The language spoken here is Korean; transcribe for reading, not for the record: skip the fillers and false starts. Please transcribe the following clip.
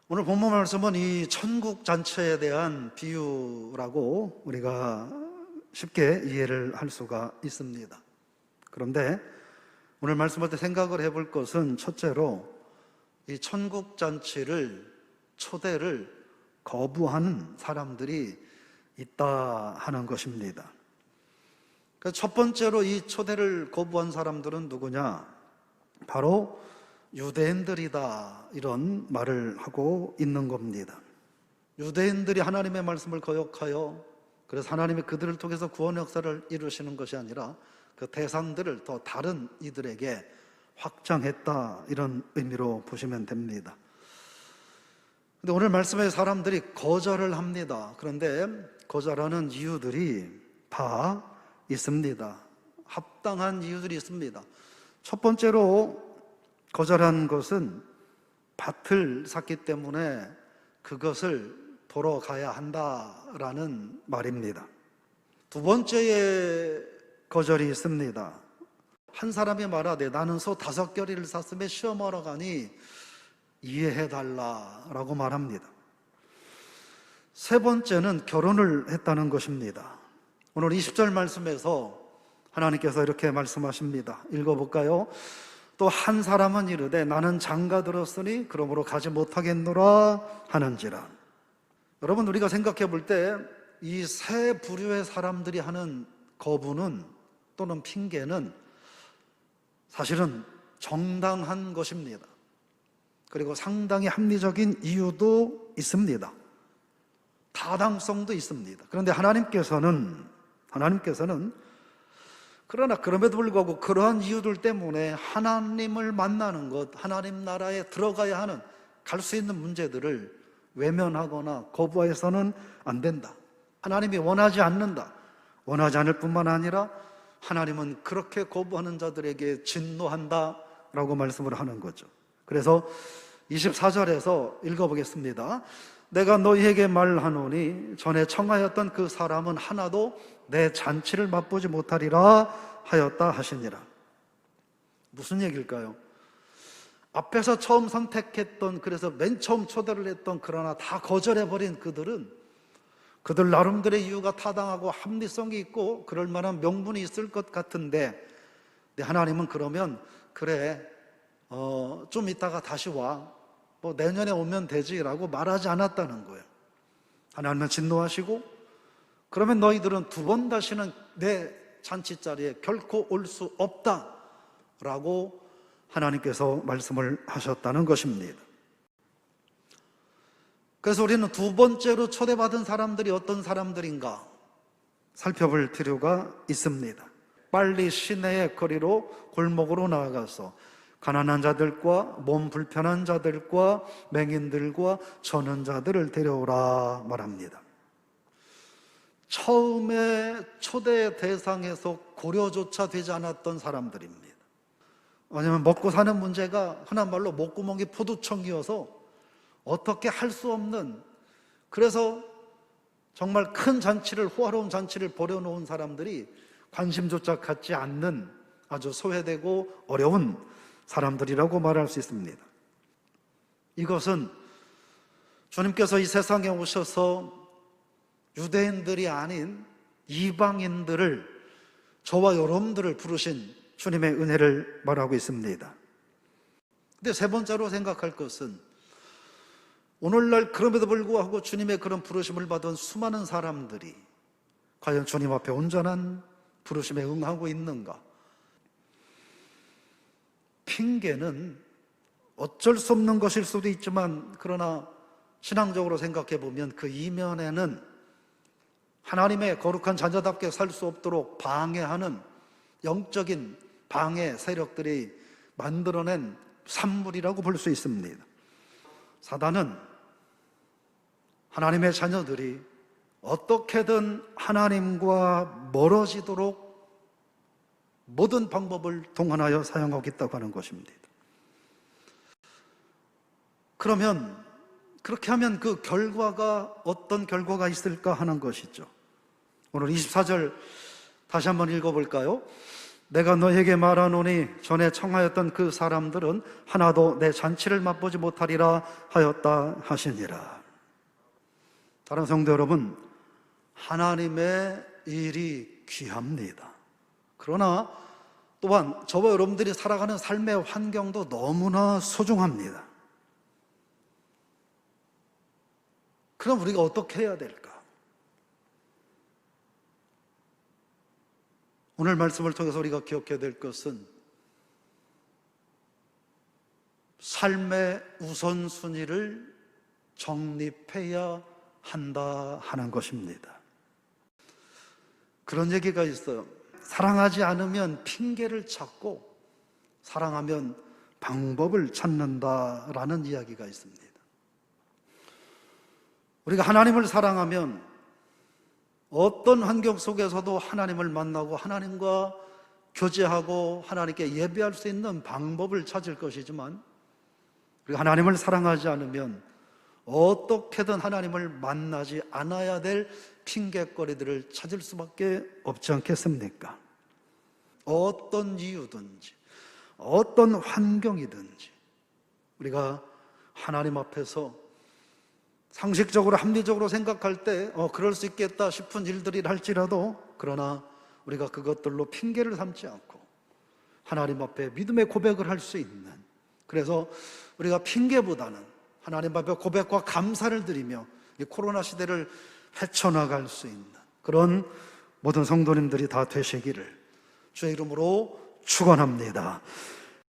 오늘 본문 말씀은 이 천국 잔치에 대한 비유라고 우리가 쉽게 이해를 할 수가 있습니다. 그런데 오늘 말씀할 때 생각을 해볼 것은 첫째로 이 천국 잔치를 초대를 거부하는 사람들이 있다 하는 것입니다. 첫 번째로 이 초대를 거부한 사람들은 누구냐? 바로 유대인들이다, 이런 말을 하고 있는 겁니다. 유대인들이 하나님의 말씀을 거역하여 그래서 하나님이 그들을 통해서 구원의 역사를 이루시는 것이 아니라 그 대상들을 더 다른 이들에게 확장했다, 이런 의미로 보시면 됩니다. 근데 오늘 말씀에 사람들이 거절을 합니다. 그런데 거절하는 이유들이 다 있습니다. 합당한 이유들이 있습니다. 첫 번째로 거절한 것은 밭을 샀기 때문에 그것을 보러 가야 한다라는 말입니다. 두 번째에 거절이 있습니다. 한 사람이 말하되 나는 소 5겨리를 샀으며 시험하러 가니 이해해달라라고 말합니다. 세 번째는 결혼을 했다는 것입니다. 오늘 20절 말씀에서 하나님께서 이렇게 말씀하십니다. 읽어볼까요? 또 한 사람은 이르되 나는 장가 들었으니 그러므로 가지 못하겠노라 하는지라. 여러분, 우리가 생각해 볼 때 이 세 부류의 사람들이 하는 거부는 또는 핑계는 사실은 정당한 것입니다. 그리고 상당히 합리적인 이유도 있습니다. 타당성도 있습니다. 그런데 하나님께서는 그러나 그럼에도 불구하고 그러한 이유들 때문에 하나님을 만나는 것, 하나님 나라에 들어가야 하는, 갈 수 있는 문제들을 외면하거나 거부해서는 안 된다. 하나님이 원하지 않는다. 원하지 않을 뿐만 아니라 하나님은 그렇게 거부하는 자들에게 진노한다 라고 말씀을 하는 거죠. 그래서 24절에서 읽어보겠습니다. 내가 너희에게 말하노니 전에 청하였던 그 사람은 하나도 내 잔치를 맛보지 못하리라 하였다 하시니라. 무슨 얘기일까요? 앞에서 처음 선택했던, 그래서 맨 처음 초대를 했던, 그러나 다 거절해버린 그들 나름대로의 이유가 타당하고 합리성이 있고 그럴 만한 명분이 있을 것 같은데 하나님은 그러면 그래, 좀 이따가 다시 와, 뭐 내년에 오면 되지라고 말하지 않았다는 거예요. 하나님은 진노하시고 그러면 너희들은 두 번 다시는 내 잔치 자리에 결코 올 수 없다라고 하나님께서 말씀을 하셨다는 것입니다. 그래서 우리는 두 번째로 초대받은 사람들이 어떤 사람들인가 살펴볼 필요가 있습니다. 빨리 시내의 거리로, 골목으로 나아가서 가난한 자들과 몸 불편한 자들과 맹인들과 전원자들을 데려오라 말합니다. 처음에 초대 대상에서 고려조차 되지 않았던 사람들입니다. 왜냐하면 먹고 사는 문제가 흔한 말로 목구멍이 포도청이어서 어떻게 할 수 없는, 그래서 정말 큰 잔치를, 호화로운 잔치를 벌여놓은 사람들이 관심조차 갖지 않는 아주 소외되고 어려운 사람들이라고 말할 수 있습니다. 이것은 주님께서 이 세상에 오셔서 유대인들이 아닌 이방인들을, 저와 여러분들을 부르신 주님의 은혜를 말하고 있습니다. 근데 세 번째로 생각할 것은 오늘날 그럼에도 불구하고 주님의 그런 부르심을 받은 수많은 사람들이 과연 주님 앞에 온전한 부르심에 응하고 있는가? 핑계는 어쩔 수 없는 것일 수도 있지만 그러나 신앙적으로 생각해 보면 그 이면에는 하나님의 거룩한 자녀답게 살 수 없도록 방해하는 영적인 방해 세력들이 만들어낸 산물이라고 볼 수 있습니다. 사단은 하나님의 자녀들이 어떻게든 하나님과 멀어지도록 모든 방법을 동원하여 사용하겠다고 하는 것입니다. 그러면 그렇게 하면 그 결과가 어떤 결과가 있을까 하는 것이죠. 오늘 24절 다시 한번 읽어볼까요? 내가 너에게 말하노니 전에 청하였던 그 사람들은 하나도 내 잔치를 맛보지 못하리라 하였다 하시니라. 다른 성도 여러분, 하나님의 일이 귀합니다. 그러나 또한 저와 여러분들이 살아가는 삶의 환경도 너무나 소중합니다. 그럼 우리가 어떻게 해야 될까? 오늘 말씀을 통해서 우리가 기억해야 될 것은 삶의 우선순위를 정립해야 한다 하는 것입니다. 그런 얘기가 있어요. 사랑하지 않으면 핑계를 찾고 사랑하면 방법을 찾는다라는 이야기가 있습니다. 우리가 하나님을 사랑하면 어떤 환경 속에서도 하나님을 만나고 하나님과 교제하고 하나님께 예배할 수 있는 방법을 찾을 것이지만, 우리가 하나님을 사랑하지 않으면 어떻게든 하나님을 만나지 않아야 될 핑계거리들을 찾을 수밖에 없지 않겠습니까? 어떤 이유든지 어떤 환경이든지 우리가 하나님 앞에서 상식적으로 합리적으로 생각할 때 그럴 수 있겠다 싶은 일들이라 할지라도, 그러나 우리가 그것들로 핑계를 삼지 않고 하나님 앞에 믿음의 고백을 할 수 있는, 그래서 우리가 핑계보다는 하나님 앞에 고백과 감사를 드리며 이 코로나 시대를 헤쳐나갈 수 있는 그런 모든 성도님들이 다 되시기를 주의 이름으로 축원합니다.